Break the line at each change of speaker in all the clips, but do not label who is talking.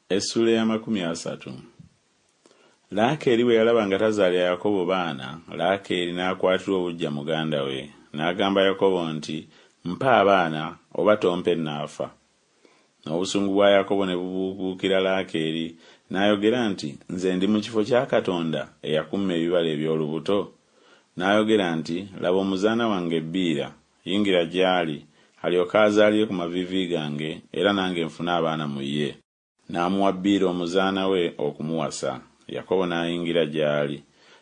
Essula ya 30. Laakeeri bwe yalaba nga tazaalira Yakobo baana, Laakeeri n'akwatirwa obujja muganda we, n'agamba Yakobo nti, mpa abaana oba tompe naafa. N'obusungu bwa Yakobo ne bubuukira Laakeeri, n'ayogera nti, nze ndi mu kifo kya Katonda eyakumma ebibala eby'olubuto? N'ayogera nti, laba omuzaana wange Biira, yingira gy'ali, alyoke azaalire ku maviivi gange, era nange nfune abaana mu ye. N'amuwa Biira omuzaana we okumuwasa. Yakobo n'ayingira gy'ali.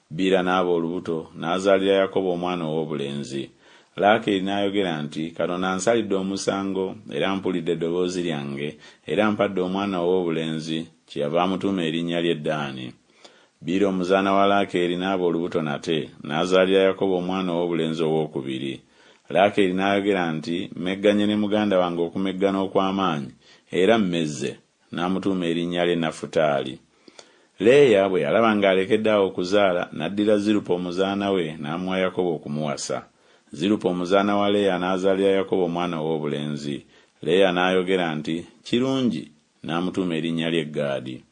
Biira n'aba olubuto, n'azaalira Yakobo omwana ow'obulenzi. Laakeeri n'ayogera nti, Katonda ansalidde omusango, era mpulidde eddoboozi lyange, era mpadde omwana ow'obulenzi, kyeyava amutuuma erinnya lye Ddaani. Biira omuzaana wa Laakeeri n'aba olubuto nate, n'azaalira Yakobo omwana ow'obulenzi ow'okubiri. Laakeeri n'ayogera nti, mmegganye ne muganda wange okumeggana okw'amaanyi, era mmezze, n'amutuuma erinnya lye Nafutaali. Leeya bwe yalaba ng'alekedde awo okuzaala, n'addira Zirupa omuzaana we n'amuwa Yakobo okumuwasa. Zirupa omuzaana wa Leeya n'azaalira Yakobo omwana ow'obulenzi. Leeya n'ayogera nti, kirungi, n'amutuuma erinnya lye Gaadi.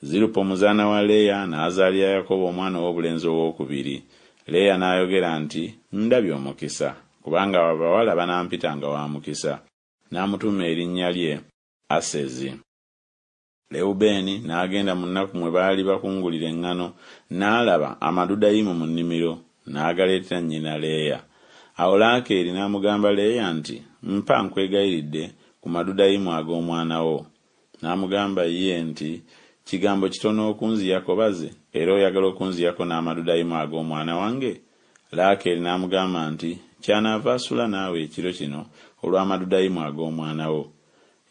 Zirupa omuzaana wa Leeya n'azaalira Yakobo omwana ow'obulenzi ow'okubiri. Leeya n'ayogera nti, ndabye omukisa, kubanga abawala banampitanga wa mukisa, n'amutuuma erinnya lye Asezi. Lewubeeni n'agenda mu nnaku mwe baali bakungulira eŋŋano, n'alaba amadudayimu mu nnimiro, n'agaleetera nnyina Leeya. Awo Laakeeri n'amugamba Leeya nti, mpa nkwegayiridde ku madudayimu ag'omwana wo. N'amugamba ye nti, kigambo kitono okunziyako baze, era oyagala okunziyako n'amadudayimu ag'omwana wange? Laakeeri n'amugamba nti, kyanaava asula naawe ekiro kino olw'amadudayimu ag'omwana wo.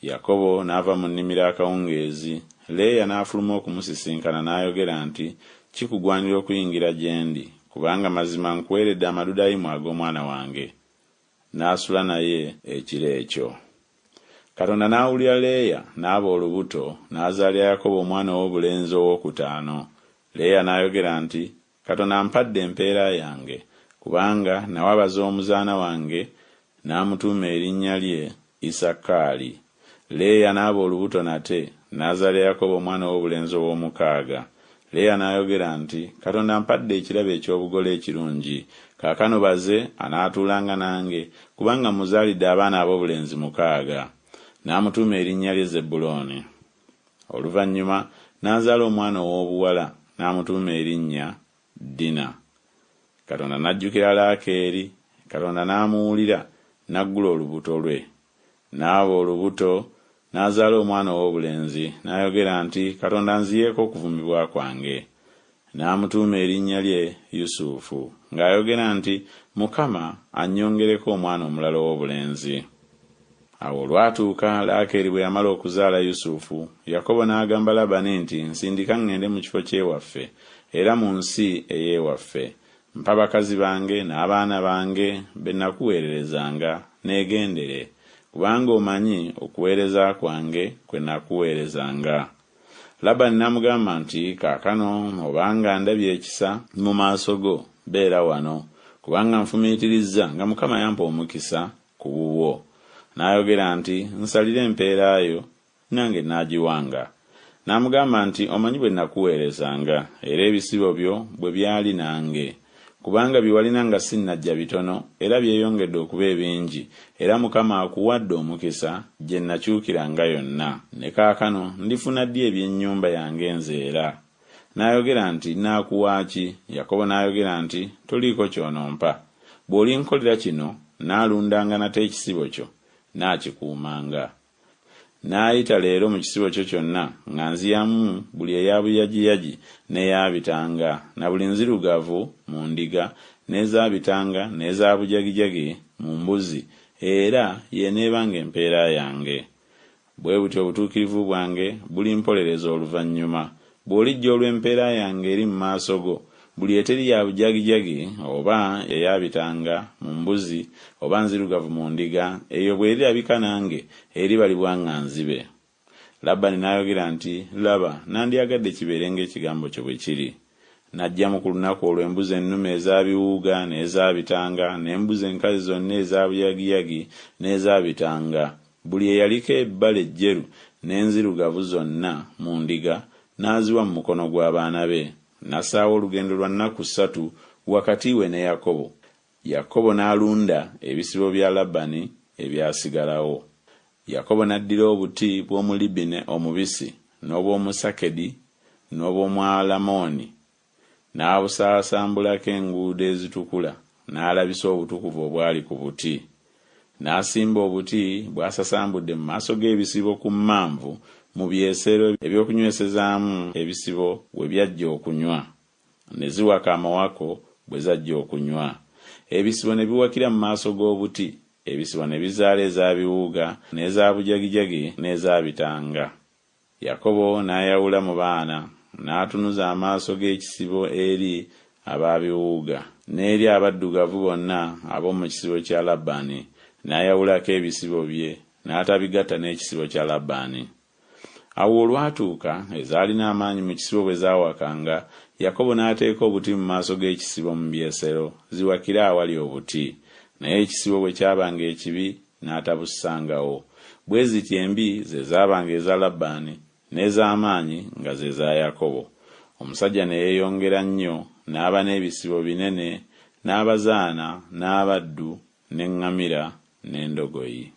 Yakobo n'ava mu nnimiro akawungeezi. Leeya n'afuluma okumusisinkana n'ayogera nti, kikugwanira okuyingira gye ndi, kubanga mazima nkuweeredde amadudayimu ag'omwana wange. N'asula naye ekiro ekyo. Katonda n'awulira Leeya n'aba olubuto, n'azaalira Yakobo omwana ow'obulenzi ow'okutaano. Leeya n'ayogera nti, Katonda ampadde empeera yange, kubanga nawabaza omuzaana wange, n'amutuuma erinnya lye Isakaali. Leeya n'aba olubuto nate, n'azaalira Yakobo omwana ow'obulenzi ow'omukaaga. Leeya n'ayogera nti, Katonda ampadde ekirabo eky'obugole ekirungi, kaakano baze anaatuulanga nange, kubanga muzaalidde abaana ab'obulenzi 6. N'amutuuma erinnya lye Zebbulooni. Oluvannyuma n'azaala omwana ow'obuwala, n'amutuuma erinnya Dina. Katonda n'ajjukira Laakeeri, Katonda n'amuwulira, n'aggula olubuto lwe. N'aba olubuto, n'azaala omwana ow'obulenzi, n'ayogera nti, Katonda anziyeeko okuvumibwa kwange. N'amutuuma erinnya lye Yusufu, ng'ayogera nti, Mukama annyongereko omwana omulala ow'obulenzi. Awo olwatuuka Laakeeri bwe yamala okuzaala Yusufu, Yakobo n'agamba Labani nti, nsindika ŋŋende mu kifo ky'ewaffe, era mu nsi ey'ewaffe. Mpa bakazi bange n'abaana bange be nakuweererezanga, neegendere, kubanga omanyi okuweereza kwange kwe nakuweerezanga. Labani n'amugamba nti, kaakano obanga ndabye ekisa mu maaso go, beera wano, kubanga nfumiitirizza nga Mukama yampa omukisa ku bubwo. N'ayogera nti, nsalire empeera yo, nange naagiwanga. N'amugamba nti, omanyi bwe nakuweerezanga, era ebisibo byo bwe byali nange, kubanga biwalina nga sinnajja bitono, era byeyongedde okuba ebingi, era Mukama akuwadde omukisa gye nakyukiranga yonna. Ne kaakano ndifuna ddi eby'ennyumba yange nzeera? N'ayogera nti, naakuwa ki? Yakobo n'ayogera nti, toliiko ky'onompa. Bw'olinkolera kino, naalundanga nate ekisibo kyo, naakikuumanga. N'ayita leero mu kisibo kyo kyonna, nga nziyamu buli eyabuyagiyagi n'eyabitanga, na buli nzirugavu mu ndiga, n'ezabitanga n'ezabujagijagi mu mbuzi, era yeneebanga empeera yange. Bwe butyo obutuukirivu bwange bulimpolereza oluvannyuma. Bw'olijja olw'empeera yange eri mu maaso go, buli eteri ya bujagijagi oba eyabitanga mu mbuzi oba nzirugavu mu ndiga, eyo bw'erabika nange eribalibwa nga nzibe. Labani n'ayogera nti, laba, nandyagadde kibeere ng'ekigambo kyo bwe kiri. N'ajjamu ku lunaku olwo embuzi ennume ez'abiwuuga n'ezabitanga, n'embuzi enkazi zonna ez'abuyagiyagi n'ezabitanga. buli eyaliko ebbala ejjeru n'enzirugavu zonna mu ndiga n'aziwa mu mukono gw'abaana be. N'assaawo olugendo lwa nnaku 3 wakati we ne Yakobo. Yakobo n'alunda ebisibo bya Labani ebyasigalawo. Yakobo n'addira obuti bw'omulibine omubisi n'obw'omusakedi n'obw'omwalamoni n'abusaasambulako enguudo ezitukula n'alabisa obutukuvu obwali ku buti. N'asimba obuti bw'asasambudde mu maaso g'ebisibo ku mmanvu mu byesero ebyokunywesezaamu ebisibo we byajja okunywa, ne ziwaka amawako bwe zajja okunywa. Ebisibo ne biwakira mu maaso g'obuti. Ebisibo ne bizaala ez'abiwuuga n'eza bujagijagi n'eza bitanga. Yakobo n'ayawula mu baana n'atunuza amaaso g'ekisibo eri ab'abiwuuga n'eri abaddugavu bonna ab'omu kisibo kya Labani. N'ayawulako ebisibo bye n'atabigatta n'ekisibo kya Labani. Awo olwatuuka ezaalina amaanyi mu kisibo bwe zaawakanga, Yakobo n'ateeka obuti mu maaso g'ekisibo mu byesero ziwakire awali obuti. Naye ekisibo bwe kyabanga ekibi n'atabussangawo. Bwe zityo embi ze zaabanga eza Labani, n'ez'amaanyi nga ze za Yakobo. Omusajja ne yeeyongera nnyo, n'aba n'ebisibo binene, n'abazaana, n'abaddu, n'eŋŋamira, n'endogoyi.